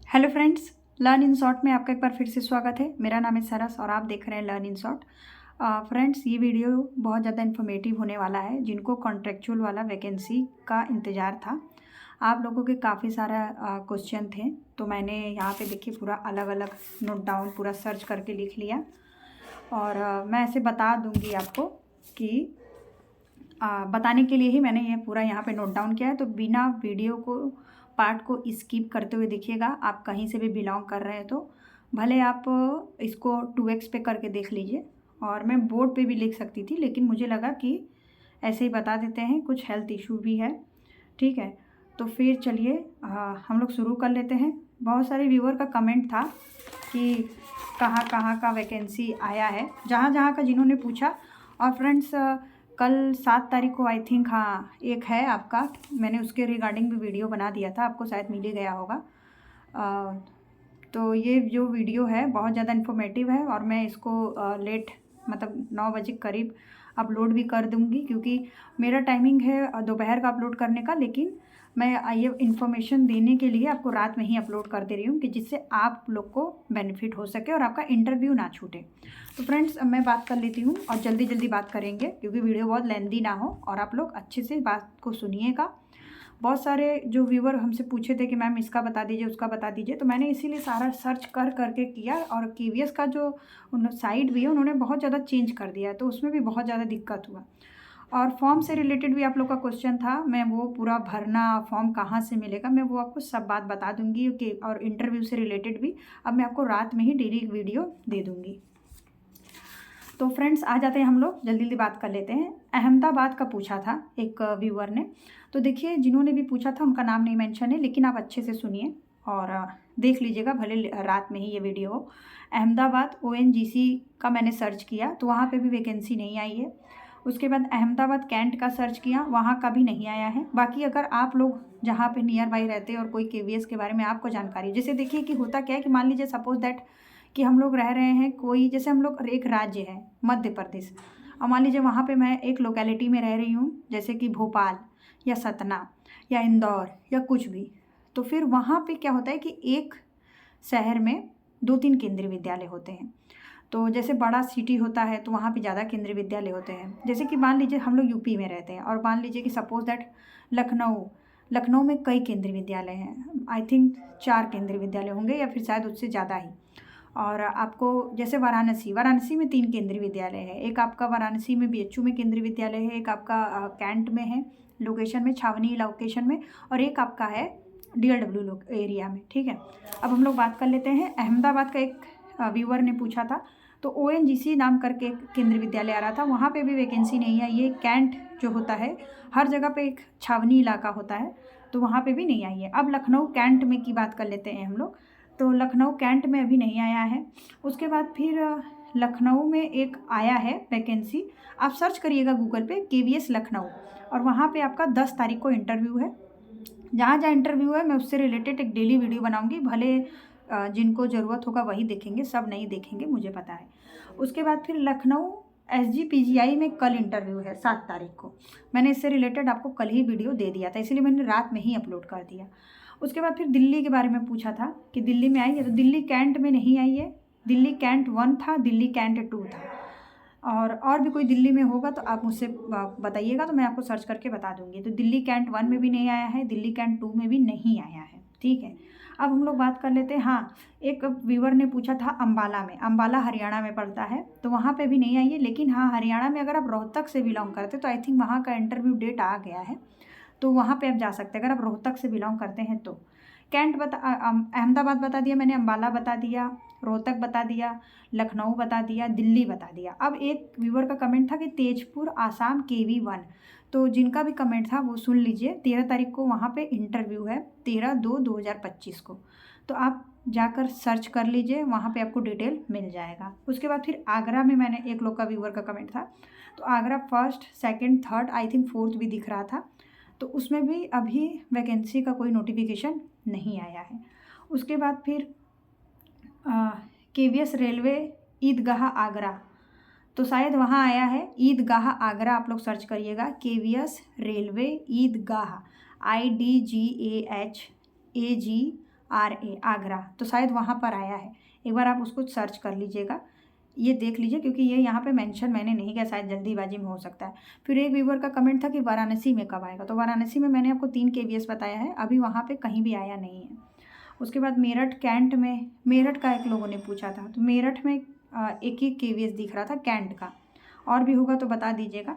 Hello friends, learn in short में आपका एक बार फिर से स्वागत है। मेरा नाम है सरस और आप देख रहे हैं लर्न इन शॉर्ट। फ्रेंड्स, ये वीडियो बहुत ज़्यादा इन्फॉर्मेटिव होने वाला है। जिनको कॉन्ट्रेक्चुअल वाला वैकेंसी का इंतज़ार था, आप लोगों के काफ़ी सारा क्वेश्चन थे, तो मैंने यहाँ पे देखिए पूरा अलग अलग नोट डाउन पूरा सर्च करके लिख लिया और मैं ऐसे बता दूँगी आपको कि बताने के लिए ही मैंने ये पूरा यहाँ पे नोट डाउन किया है। तो बिना वीडियो को पार्ट को स्किप करते हुए देखिएगा। आप कहीं से भी बिलोंग कर रहे हैं तो भले आप इसको 2x पे करके देख लीजिए, और मैं बोर्ड पे भी लिख सकती थी, लेकिन मुझे लगा कि ऐसे ही बता देते हैं, कुछ हेल्थ इशू भी है। ठीक है, तो फिर चलिए हम लोग शुरू कर लेते हैं। बहुत सारे व्यूअर का कमेंट था कि कहाँ कहाँ का वैकेंसी आया है, जहाँ जहाँ का जिन्होंने पूछा। और फ्रेंड्स, कल 7 तारीख को आई थिंक, हाँ, एक है आपका, मैंने उसके रिगार्डिंग भी वीडियो बना दिया था, आपको शायद मिल ही गया होगा। तो ये जो वीडियो है बहुत ज़्यादा इन्फॉर्मेटिव है और मैं इसको लेट मतलब 9 बजे करीब अपलोड भी कर दूँगी, क्योंकि मेरा टाइमिंग है दोपहर का अपलोड करने का, लेकिन मैं ये इन्फॉर्मेशन देने के लिए आपको रात में ही अपलोड कर दे रही हूँ कि जिससे आप लोग को बेनिफिट हो सके और आपका इंटरव्यू ना छूटे। तो फ्रेंड्स, मैं बात कर लेती हूँ और जल्दी जल्दी बात करेंगे, क्योंकि वीडियो बहुत लेंदी ना हो और आप लोग अच्छे से बात को सुनिएगा। बहुत सारे जो व्यूवर हमसे पूछे थे कि मैम इसका बता दीजिए, उसका बता दीजिए, तो मैंने इसीलिए सारा सर्च कर करके किया। और केवीएस का जो साइट भी है उन्होंने बहुत ज़्यादा चेंज कर दिया है, तो उसमें भी बहुत ज़्यादा दिक्कत हुआ। और फॉर्म से रिलेटेड भी आप लोग का क्वेश्चन था, मैं वो पूरा भरना, फॉर्म कहाँ से मिलेगा, मैं वो आपको सब बात बता दूंगी कि, और इंटरव्यू से रिलेटेड भी अब मैं आपको रात में ही डेली वीडियो दे दूंगी। तो फ्रेंड्स, आ जाते हैं हम लोग, जल्दी जल्दी बात कर लेते हैं। अहमदाबाद का पूछा था एक व्यूअर ने, तो देखिए जिन्होंने भी पूछा था उनका नाम नहीं मेंशन है, लेकिन आप अच्छे से सुनिए और देख लीजिएगा, भले रात में ही ये वीडियो हो। अहमदाबाद ONGC का मैंने सर्च किया तो वहाँ पे भी वैकेंसी नहीं आई है। उसके बाद अहमदाबाद कैंट का सर्च किया, वहाँ का भी नहीं आया है। बाकी अगर आप लोग जहाँ पे नियर बाई रहते हैं और कोई केवीएस के बारे में आपको जानकारी, जैसे देखिए कि होता क्या है कि मान लीजिए सपोज दैट कि हम लोग रह रहे हैं कोई, जैसे हम लोग एक राज्य है मध्य प्रदेश, और मान लीजिए वहाँ पे मैं एक लोकेलिटी में रह रही हूँ, जैसे कि भोपाल या सतना या इंदौर या कुछ भी, तो फिर वहाँ पे क्या होता है कि एक शहर में 2-3 केंद्रीय विद्यालय होते हैं। तो जैसे बड़ा सिटी होता है तो वहाँ पे ज़्यादा केंद्रीय विद्यालय होते हैं। जैसे कि मान लीजिए हम लोग यूपी में रहते हैं, और मान लीजिए कि सपोज दैट लखनऊ में कई केंद्रीय विद्यालय हैं। आई थिंक 4 केंद्रीय विद्यालय होंगे या फिर शायद उससे ज़्यादा ही। और आपको जैसे वाराणसी में 3 केंद्रीय विद्यालय है। एक आपका वाराणसी में BHU में केंद्रीय विद्यालय है, एक आपका कैंट में है लोकेशन में, छावनी लोकेशन में, और एक आपका है DLW एरिया में। ठीक है, अब हम लोग बात कर लेते हैं। अहमदाबाद का एक व्यूअर ने पूछा था, तो ONGC नाम करके एक केंद्रीय विद्यालय आ रहा था, वहाँ पे भी वैकेंसी नहीं है। ये कैंट जो होता है, हर जगह पे एक छावनी इलाका होता है, तो वहाँ पे भी नहीं आई है। अब लखनऊ कैंट में की बात कर लेते हैं हम लोग, तो लखनऊ कैंट में अभी नहीं आया है। उसके बाद फिर लखनऊ में एक आया है वैकेंसी, आप सर्च करिएगा गूगल पे KVS लखनऊ, और वहाँ पे आपका 10 तारीख को इंटरव्यू है। जहाँ जहाँ इंटरव्यू है मैं उससे रिलेटेड एक डेली वीडियो बनाऊंगी, भले जिनको ज़रूरत होगा वही देखेंगे, सब नहीं देखेंगे, मुझे पता है। उसके बाद फिर लखनऊ SGPGI में कल इंटरव्यू है 7 तारीख को। मैंने इससे रिलेटेड आपको कल ही वीडियो दे दिया था, इसलिए मैंने रात में ही अपलोड कर दिया। उसके बाद फिर दिल्ली के बारे में पूछा था कि दिल्ली में आई है, तो दिल्ली कैंट में नहीं आई है। दिल्ली कैंट 1 था, दिल्ली कैंट 2 था, और भी कोई दिल्ली में होगा तो आप मुझसे बताइएगा, तो मैं आपको सर्च करके बता दूंगी। तो दिल्ली कैंट 1 में भी नहीं आया है, दिल्ली कैंट 2 में भी नहीं आया है। ठीक है, अब हम लोग बात कर लेते हैं। हाँ, एक व्यूवर ने पूछा था अम्बाला में, अम्बाला हरियाणा में पड़ता है, तो वहाँ पे भी नहीं आई है। लेकिन हाँ, हरियाणा में अगर आप रोहतक से बिलोंग करते तो आई थिंक वहाँ का इंटरव्यू डेट आ गया है, तो वहाँ पे आप जा सकते हैं अगर आप रोहतक से बिलोंग करते हैं तो। कैंट अहमदाबाद बता दिया मैंने, अम्बाला बता दिया, रोहतक बता दिया, लखनऊ बता दिया, दिल्ली बता दिया। अब एक व्यूवर का कमेंट था कि तेजपुर आसाम KV1, तो जिनका भी कमेंट था वो सुन लीजिए। 13 तारीख को वहाँ पे इंटरव्यू है, 13/2/2025 को, तो आप जाकर सर्च कर लीजिए, वहाँ पे आपको डिटेल मिल जाएगा। उसके बाद फिर आगरा में मैंने एक लोग का व्यूवर का कमेंट था, तो Agra 1st, 2nd, 3rd, I think 4th भी दिख रहा था, तो उसमें भी अभी वैकेंसी का कोई नोटिफिकेशन नहीं आया है। उसके बाद फिर KVS रेलवे ईदगाह आगरा, तो शायद वहाँ आया है ईदगाह आगरा, आप लोग सर्च करिएगा KVS रेलवे ईदगाह, IDGAH RA आगरा, तो शायद वहाँ पर आया है। एक बार आप उसको सर्च कर लीजिएगा, ये देख लीजिए, क्योंकि ये यहाँ पे मेंशन मैंने नहीं किया, शायद जल्दीबाजी में हो सकता है। फिर एक व्यूवर का कमेंट था कि वाराणसी में कब आएगा, तो वाराणसी में मैंने आपको 3 KVS बताया है, अभी वहाँ पे कहीं भी आया नहीं है। उसके बाद मेरठ कैंट में, मेरठ का एक लोगों ने पूछा था, तो मेरठ में 1 KVS दिख रहा था कैंट का, और भी होगा तो बता दीजिएगा।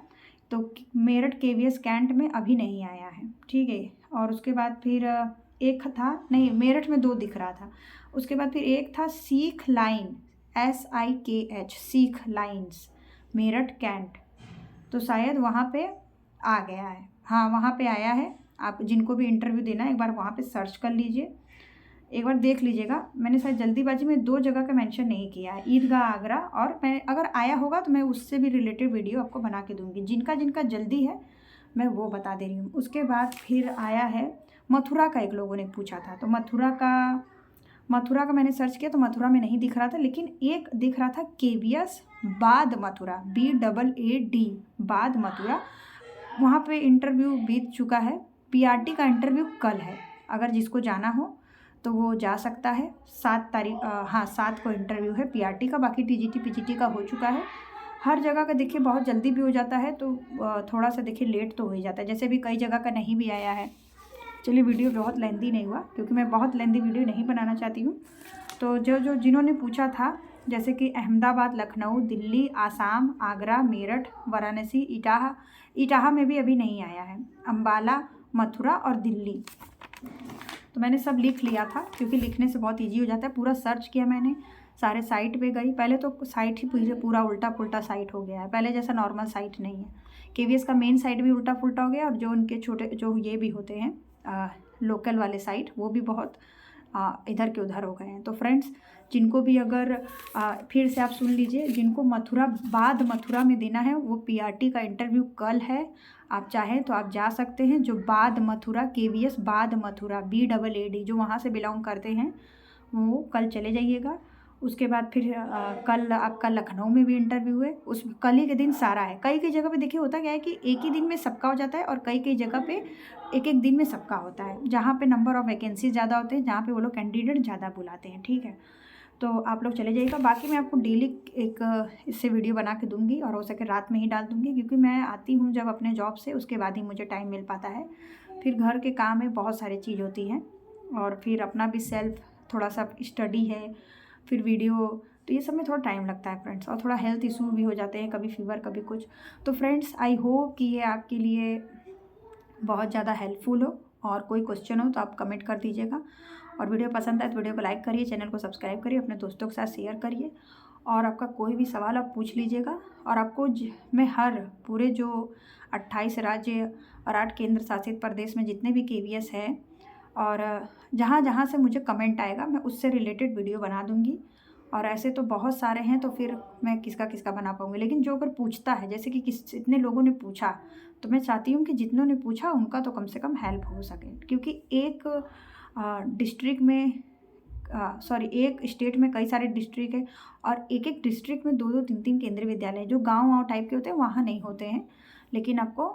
तो मेरठ KVS कैंट में अभी नहीं आया है, ठीक है। और उसके बाद फिर एक था, नहीं मेरठ में 2 दिख रहा था। उसके बाद फिर एक था सीख लाइन, SIKH, सीख लाइन्स, मेरठ कैंट, तो शायद वहाँ पे आ गया है। हाँ वहाँ पे आया है। आप जिनको भी इंटरव्यू देना है एक बार वहाँ पे सर्च कर लीजिए, एक बार देख लीजिएगा। मैंने शायद जल्दीबाजी में 2 जगह का मेंशन नहीं किया है, ईदगाह आगरा, और मैं अगर आया होगा तो मैं उससे भी रिलेटेड वीडियो आपको बना के दूँगी। जिनका जिनका जल्दी है मैं वो बता दे रही हूँ। उसके बाद फिर आया है मथुरा का, एक लोगों ने पूछा था, तो मथुरा का मैंने सर्च किया तो मथुरा में नहीं दिख रहा था, लेकिन एक दिख रहा था KVS बाद मथुरा, BAAD बाद मथुरा, वहाँ पे इंटरव्यू बीत चुका है। PRT का इंटरव्यू कल है, अगर जिसको जाना हो तो वो जा सकता है। 7 तारीख, हाँ 7 को इंटरव्यू है PRT का, बाकी TGT PGT का हो चुका है। हर जगह का देखिए बहुत जल्दी भी हो जाता है, तो थोड़ा सा देखिए लेट तो हो ही जाता है, जैसे भी कई जगह का नहीं भी आया है। चलिए वीडियो बहुत लेंदी नहीं हुआ, क्योंकि मैं बहुत लेंदी वीडियो नहीं बनाना चाहती हूँ। तो जिन्होंने पूछा था, जैसे कि अहमदाबाद, लखनऊ, दिल्ली, आसाम, आगरा, मेरठ, वाराणसी, इटाहा में भी अभी नहीं आया है, अम्बाला, मथुरा और दिल्ली, तो मैंने सब लिख लिया था, क्योंकि लिखने से बहुत ईजी हो जाता है। पूरा सर्च किया मैंने, सारे साइट पे गई। पहले तो साइट ही पूरा उल्टा पुल्टा साइट हो गया है, पहले जैसा नॉर्मल साइट नहीं है। KVS का मेन साइट भी उल्टा पुल्टा हो गया, और जो उनके छोटे जो ये भी होते हैं लोकल वाले साइट, वो भी बहुत इधर के उधर हो गए हैं। तो फ्रेंड्स, जिनको भी अगर फिर से आप सुन लीजिए, जिनको मथुरा में देना है, वो PRT का इंटरव्यू कल है। आप चाहें तो आप जा सकते हैं। जो बाद मथुरा, KVS बाद मथुरा, BAAD, जो वहाँ से बिलोंग करते हैं, वो कल चले जाइएगा। उसके बाद फिर कल आपका लखनऊ में भी इंटरव्यू है, उस कल ही के दिन सारा है। कई जगह पे देखिए होता क्या है कि एक ही दिन में सबका हो जाता है, और कई जगह पे एक दिन में सबका होता है, जहाँ पे नंबर ऑफ़ वैकेंसी ज़्यादा होते हैं, जहाँ पे वो लोग कैंडिडेट ज़्यादा बुलाते हैं, ठीक है। तो आप लोग चले जाइएगा। बाकी मैं आपको डेली एक इससे वीडियो बना के दूँगी, और हो सके रात में ही डाल दूँगी, क्योंकि मैं आती हूँ जब अपने जॉब से, उसके बाद ही मुझे टाइम मिल पाता है। फिर घर के काम में बहुत सारी चीज़ होती हैं, और फिर अपना भी सेल्फ थोड़ा सा स्टडी है, फिर वीडियो, तो ये सब में थोड़ा टाइम लगता है फ्रेंड्स, और थोड़ा हेल्थ इशू भी हो जाते हैं, कभी फीवर कभी कुछ। तो फ्रेंड्स, आई होप कि ये आपके लिए बहुत ज़्यादा हेल्पफुल हो, और कोई क्वेश्चन हो तो आप कमेंट कर दीजिएगा। और वीडियो पसंद आए तो वीडियो को लाइक करिए, चैनल को सब्सक्राइब करिए, अपने दोस्तों के साथ शेयर करिए, और आपका कोई भी सवाल आप पूछ लीजिएगा। और आपको मैं हर पूरे जो 28 राज्य और 8 केंद्र शासित प्रदेश में जितने भी KVS हैं, और जहाँ जहाँ से मुझे कमेंट आएगा, मैं उससे रिलेटेड वीडियो बना दूँगी। और ऐसे तो बहुत सारे हैं, तो फिर मैं किसका बना पाऊँगी, लेकिन जो अगर पूछता है, जैसे कि इतने लोगों ने पूछा, तो मैं चाहती हूँ कि जितनों ने पूछा उनका तो कम से कम हेल्प हो सके, क्योंकि एक डिस्ट्रिक्ट में एक स्टेट में कई सारे डिस्ट्रिक्ट है, और एक डिस्ट्रिक्ट में 2-2, 3-3 केंद्रीय विद्यालय, जो गाँव टाइप के होते हैं वहाँ नहीं होते हैं, लेकिन आपको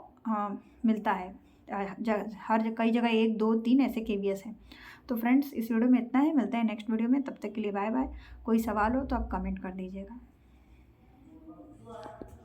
मिलता है कई जगह 1, 2, 3 ऐसे KVS हैं। तो फ्रेंड्स, इस वीडियो में इतना ही, मिलते हैं नेक्स्ट वीडियो में, तब तक के लिए बाय बाय। कोई सवाल हो तो आप कमेंट कर दीजिएगा।